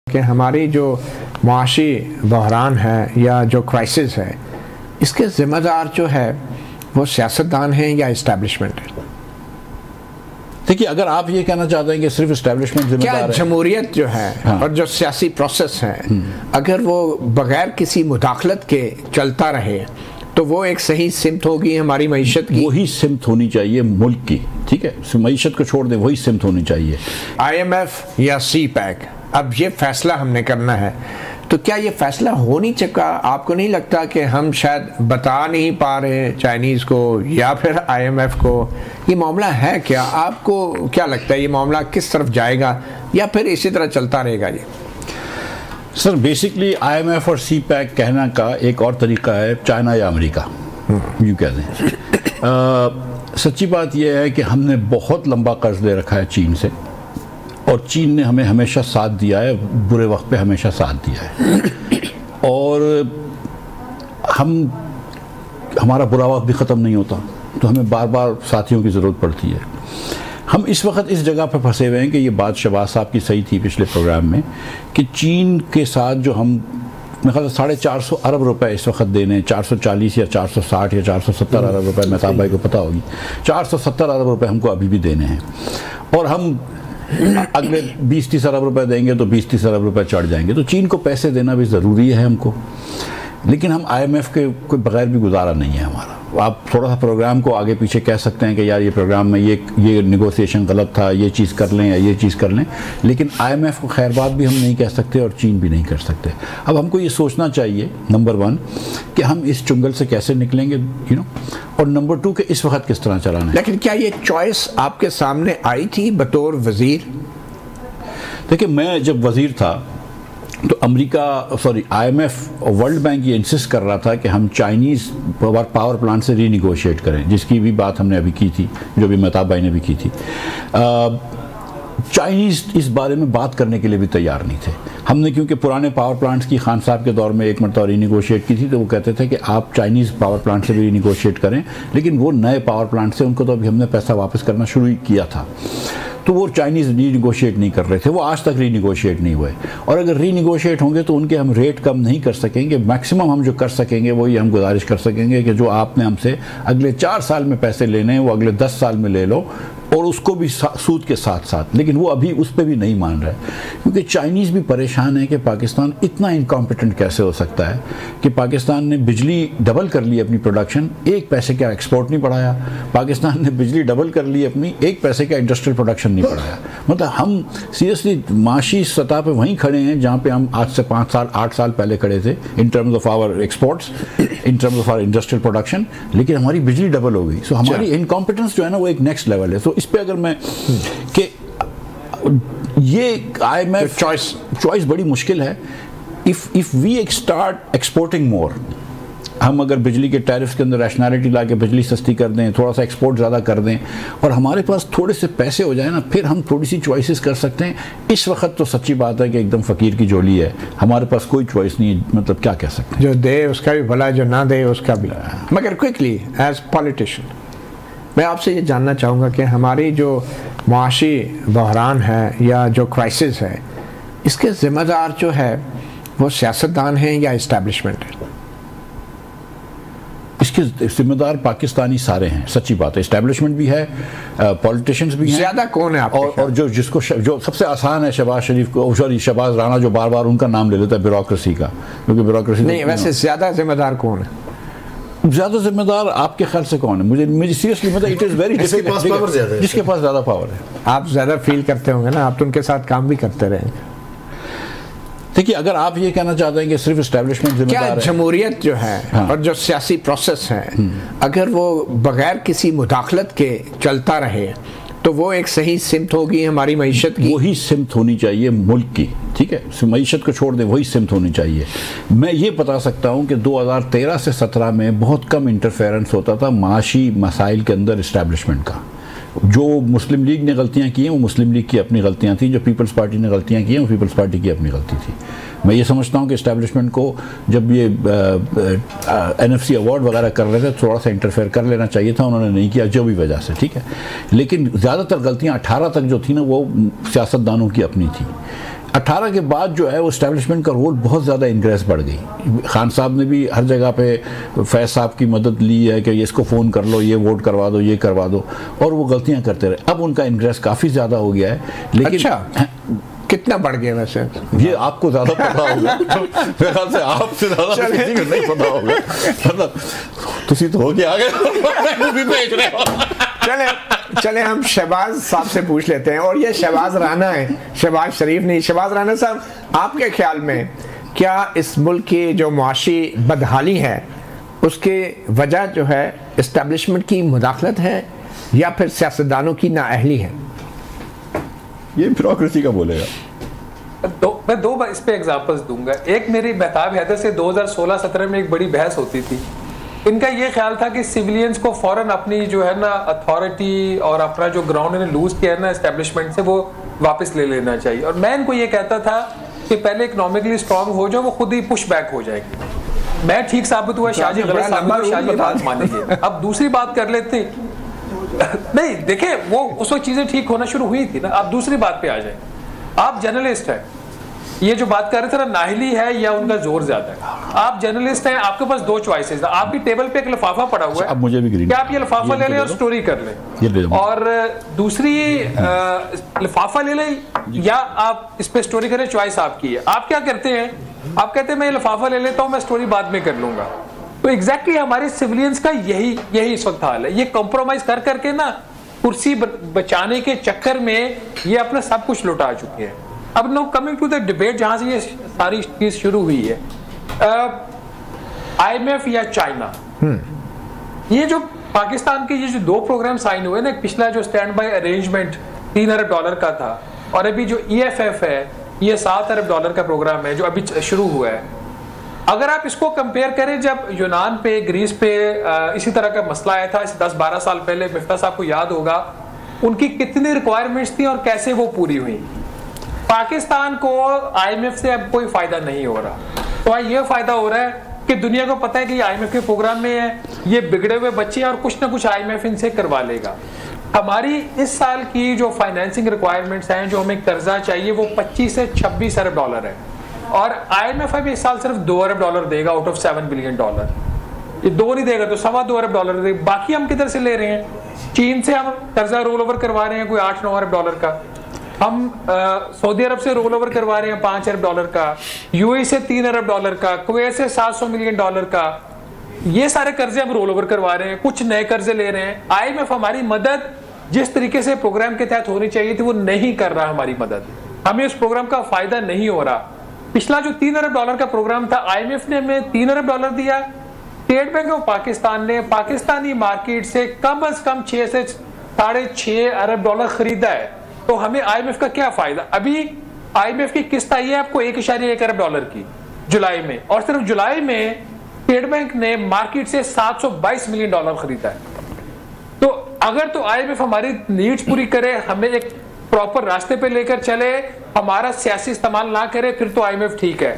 कि हमारी जो मुआशी बहरान है या जो क्राइसिस है, इसके ज़िम्मेदार जो है वो सियासतदान हैं या इस्टेब्लिशमेंट है? देखिए, अगर आप ये कहना चाहते हैं कि सिर्फ इस्टेब्लिशमेंट जिम्मेदार है, जमहूरियत जो है हाँ। और जो सियासी प्रोसेस है, अगर वो बगैर किसी मुदाखलत के चलता रहे तो वो एक सही सिमत होगी हमारी मईशत की। वही सिमत होनी चाहिए मुल्क की, ठीक है, मईशत को छोड़ दें, वही सिमत होनी चाहिए। IMF या CPEC, अब ये फैसला हमने करना है, तो क्या ये फैसला हो नहीं चुका? आपको नहीं लगता कि हम शायद बता नहीं पा रहे चाइनीज़ को या फिर IMF को ये मामला है क्या? आपको क्या लगता है ये मामला किस तरफ जाएगा या फिर इसी तरह चलता रहेगा? ये सर, बेसिकली IMF और CPEC कहना का एक और तरीका है चाइना या अमेरिका, यूँ कह दें। सच्ची बात यह है कि हमने बहुत लंबा कर्ज ले रखा है चीन से, और चीन ने हमें हमेशा साथ दिया है, बुरे वक्त पे हमेशा साथ दिया है, और हमारा बुरा वक्त भी ख़त्म नहीं होता, तो हमें बार बार साथियों की ज़रूरत पड़ती है। हम इस वक्त इस जगह पर फंसे हुए हैं कि ये बात शहबाज साहब की सही थी पिछले प्रोग्राम में, कि चीन के साथ जो हम मेरे ख्याल से 450 अरब रुपए इस वक्त देने, 440 या 460 या 470 अरब रुपए, मेहताब भाई को पता होगी, 470 अरब रुपए हमको अभी भी देने हैं, और हम अगले 20-30 अरब रुपए देंगे तो 20-30 अरब रुपए चढ़ जाएंगे। तो चीन को पैसे देना भी ज़रूरी है हमको, लेकिन हम IMF के कोई बगैर भी गुजारा नहीं है हमारा। आप थोड़ा सा प्रोग्राम को आगे पीछे कह सकते हैं कि यार ये प्रोग्राम में ये नेगोशिएशन गलत था, ये चीज़ कर लें या ये चीज़ कर लें, लेकिन IMF को खैर बात भी हम नहीं कह सकते और चीन भी नहीं कर सकते। अब हमको ये सोचना चाहिए, नंबर 1 कि हम इस चुंगल से कैसे निकलेंगे, और नंबर 2 कि इस वक्त किस तरह चलाना है। लेकिन क्या ये चॉइस आपके सामने आई थी बतौर वज़ीर? देखिए, मैं जब वज़ीर था तो IMF और वर्ल्ड बैंक ये इंसिस्ट कर रहा था कि हम चाइनीज़ पावर प्लांट से रीनिगोशिएट करें, जिसकी भी बात हमने अभी की थी, जो भी मेहताब भाई ने भी की थी। चाइनीज़ इस बारे में बात करने के लिए भी तैयार नहीं थे। हमने क्योंकि पुराने पावर प्लांट्स की खान साहब के दौर में एक मरतबा रीनिगोशिएट की थी, तो वो कहते थे कि आप चाइनीज़ पावर प्लांट से भी रीनिगोशिएट करें, लेकिन वो नए पावर प्लांट से उनको तो अभी हमने पैसा वापस करना शुरू किया था, तो वो चाइनीज़ रीनिगोशिएट नहीं कर रहे थे, वो आज तक रीनिगोशिएट नहीं हुए, और अगर रीनिगोशिएट होंगे तो उनके हम रेट कम नहीं कर सकेंगे। मैक्सिमम हम जो कर सकेंगे वही हम गुजारिश कर सकेंगे कि जो आपने हमसे अगले 4 साल में पैसे लेने हैं वो अगले 10 साल में ले लो, और उसको भी सूद के साथ साथ। लेकिन वो अभी उस पर भी नहीं मान रहा है, क्योंकि चाइनीज़ भी परेशान है कि पाकिस्तान इतना इनकॉम्पिटेंट कैसे हो सकता है कि पाकिस्तान ने बिजली डबल कर ली अपनी प्रोडक्शन, 1 पैसे का एक्सपोर्ट नहीं बढ़ाया, पाकिस्तान ने बिजली डबल कर ली अपनी, 1 पैसे का इंडस्ट्रियल प्रोडक्शन नहीं बढ़ाया। मतलब हम सीरियसली माशी सतह पे वहीं खड़े हैं जहाँ पे हम आज से 5 साल 8 साल पहले खड़े थे, in terms of our exports, in terms of our industrial production, लेकिन हमारी बिजली डबल हो गई। सो हमारी इनकॉम्पिटेंस जो है ना वो एक नेक्स्ट लेवल है। तो इस पे अगर मैं कि ये IMF चॉइस बड़ी मुश्किल है। If we start exporting more, हम अगर बिजली के टैरिफ्स के अंदर रैशनैलिटी ला के बिजली सस्ती कर दें, थोड़ा सा एक्सपोर्ट ज़्यादा कर दें, और हमारे पास थोड़े से पैसे हो जाए ना, फिर हम थोड़ी सी चॉइसेस कर सकते हैं। इस वक्त तो सच्ची बात है कि एकदम फ़कीर की झोली है, हमारे पास कोई चॉइस नहीं है, मतलब क्या कह सकते हैं। जो दे उसका भी भला, जो ना दे उसका भी। मगर क्विकली एज पॉलिटिशियन मैं आपसे ये जानना चाहूँगा कि हमारी जो मुआशी बहरान है या जो क्राइसिस है, इसके ज़िम्मेदार जो है वो सियासतदान हैं या इस्टेब्लिशमेंट है? इसके ज़िम्मेदार पाकिस्तानी सारे हैं, सच्ची बात है। इस्टेब्लिशमेंट भी है, पॉलिटिशियंस भी हैं। ज़्यादा कौन है आपके? और जो सबसे आसान है शहबाज शरीफ को, शहबाज राणा जो बार बार उनका नाम ले लेता है ब्यूरोक्रेसी का, क्योंकि ब्यूरोक्रेसी नहीं, वैसे ज़्यादा ज़िम्मेदार कौन है? ज़्यादा जिम्मेदार आपके ख्याल से कौन है? मुझे सीरियसली मतलब इट इज़ वेरी डिफिकल्ट। जिसके पास ज़्यादा पावर है। आप ज़्यादा फील करते होंगे ना, आप तो उनके साथ काम भी करते रहे। देखिए, अगर आप ये कहना चाहते हैं कि सिर्फ इस्टेब्लिशमेंट जिम्मेदार है, जमहूरियत जो है, हाँ। और जो सियासी प्रोसेस है, अगर वो बगैर किसी मुदाखलत के चलता रहे तो वो एक सही सिमत होगी हमारी मईशत की। वही सिमत होनी चाहिए मुल्क की, ठीक है, मईशत को छोड़ दें, वही सिमत होनी चाहिए। मैं ये बता सकता हूँ कि 2013 से 17 में बहुत कम इंटरफेरेंस होता था माशी मसाइल के अंदर इस्टेब्लिशमेंट का। जो मुस्लिम लीग ने गलतियां की हैं वो मुस्लिम लीग की अपनी गलतियां थी, जो पीपल्स पार्टी ने गलतियां की हैं वो पीपल्स पार्टी की अपनी गलती थी। मैं ये समझता हूँ कि इस्टेब्लिशमेंट को जब ये NFC अवार्ड वगैरह कर रहे थे थोड़ा सा इंटरफेयर कर लेना चाहिए था, उन्होंने नहीं किया जो भी वजह से, ठीक है। लेकिन ज़्यादातर गलतियाँ 18 तक जो थी ना वो सियासतदानों की अपनी थी। 18 के बाद जो है वो एस्टेब्लिशमेंट का रोल बहुत ज़्यादा इंक्रेस बढ़ गई। खान साहब ने भी हर जगह पे फैज़ साहब की मदद ली है कि इसको फ़ोन कर लो, ये वोट करवा दो, ये करवा दो, और वो गलतियां करते रहे। अब उनका इंक्रेस काफ़ी ज़्यादा हो गया है। लेकिन अच्छा, कितना बढ़ गया वैसे? ये आपको ज़्यादा पता होगा। मेरे ख्याल से आपसे ज़्यादा किसी को नहीं पता होगा। मतलब तुसी तो हो गया आगे भेज रहे हो। चले हम शहबाज साहब से पूछ लेते हैं, और ये शहबाज राना है, शहबाज शरीफ नहीं। शहबाज राना साहब, आपके ख्याल में क्या इस मुल्क की जो मुआशी बदहाली है उसके वजह जो है इस्टेब्लिशमेंट की मुदाखलत है या फिर सियासतदानों की नाअहली है? ये ब्यूरोक्रेसी का बोलेगा। मैं दो इस पे एग्जांपल्स दूंगा। एक, मेरी महताब हैदर से 2016-17 में एक बड़ी बहस होती थी। इनका ये ख्याल था कि सिविलियंस को फौरन अपनी जो है ना अथॉरिटी और अपना जो ग्राउंड इन्हें लूज किया है ना एस्टेब्लिशमेंट से, वो वापस ले लेना चाहिए। और मैं इनको ये कहता था कि पहले इकोनॉमिकली स्ट्रांग हो जाओ, वो खुद ही पुश बैक हो जाएगी। मैं ठीक साबित हुआ, शाहजी गलत साबित हुआ, शाहजी बात मानेंगे। अब दूसरी बात कर लेते नहीं, देखे वो उस वक्त चीजें ठीक होना शुरू हुई थी ना। आप दूसरी बात पे आ जाए। आप जर्नलिस्ट हैं, ये जो बात कर रहे थे ना, नाहली है या उनका जोर ज्यादा है। आप जर्नलिस्ट हैं, आपके पास दो चॉइसेस है। आपकी टेबल पे एक लिफाफा पड़ा हुआ है, अब मुझे भी क्या आप ये लिफाफा ले लें और स्टोरी कर लें, और दूसरी लिफाफा ले लें या आप इस पे स्टोरी करें, चॉइस आपकी है। आप क्या करते हैं? आप कहते हैं मैं ये लिफाफा ले लेता हूं, मैं स्टोरी बाद में कर लूंगा। तो एग्जैक्टली हमारे सिविलियंस का यही इस वक्त हाल है। ये कॉम्प्रोमाइज कर करके ना कुर्सी बचाने के चक्कर में ये अपना सब कुछ लुटा चुके हैं। अब now coming to the debate, जहां से ये सारी चीज शुरू हुई है, IMF या चाइना, ये जो पाकिस्तान के ये जो दो प्रोग्राम साइन हुए ना, पिछला जो स्टैंड बाय अरेंजमेंट $3 अरब का था, और अभी जो EFF है ये $7 अरब का प्रोग्राम है जो अभी शुरू हुआ है। अगर आप इसको कंपेयर करें, जब यूनान पे, ग्रीस पे इसी तरह का मसला आया था 10-12 साल पहले, मिफ्ता साहब को याद होगा उनकी कितनी रिक्वायरमेंट्स थी और कैसे वो पूरी हुई। पाकिस्तान को IMF से अब कोई फायदा नहीं हो रहा, तो ये फायदा हो रहा है कि दुनिया को पता है कि IMF के प्रोग्राम में है, ये बिगड़े हुए बच्चे और कुछ ना कुछ IMF इनसे करवा लेगा। हमारी इस साल की जो फाइनेंसिंग रिक्वायरमेंट्स हैं, जो हमें कर्जा चाहिए, वो 25 से 26 अरब डॉलर है, और IMF अभी इस साल सिर्फ $2 अरब देगा आउट ऑफ $7 बिलियन। ये 2 नहीं देगा तो $2.25 अरब देगा। बाकी हम किधर से ले रहे हैं? चीन से हम कर्जा रोल ओवर करवा रहे हैं कोई $8-9 अरब का, हम सऊदी अरब से रोल ओवर करवा रहे हैं $5 अरब का, UAE से $3 अरब का, कुवैत से $700 मिलियन का। ये सारे कर्जे हम रोल ओवर करवा रहे हैं, कुछ नए कर्जे ले रहे हैं। IMF हमारी मदद जिस तरीके से प्रोग्राम के तहत होनी चाहिए थी वो नहीं कर रहा हमारी मदद, हमें उस प्रोग्राम का फायदा नहीं हो रहा। पिछला जो $3 अरब का प्रोग्राम था, IMF ने हमें $3 अरब दिया, स्टेट बैंक ऑफ पाकिस्तान ने पाकिस्तानी मार्केट से कम 6 से $6.5 अरब खरीदा है, तो हमें IMF का क्या फायदा? अभी IMF की किस्त आई है आपको $1.1 अरब की जुलाई में, और सिर्फ जुलाई में स्टेट बैंक ने मार्केट से $722 मिलियन खरीदा है। तो अगर तो IMF हमारी नीड्स पूरी करे, हमें एक प्रॉपर रास्ते पे लेकर चले, हमारा सियासी इस्तेमाल ना करे, फिर तो IMF ठीक है।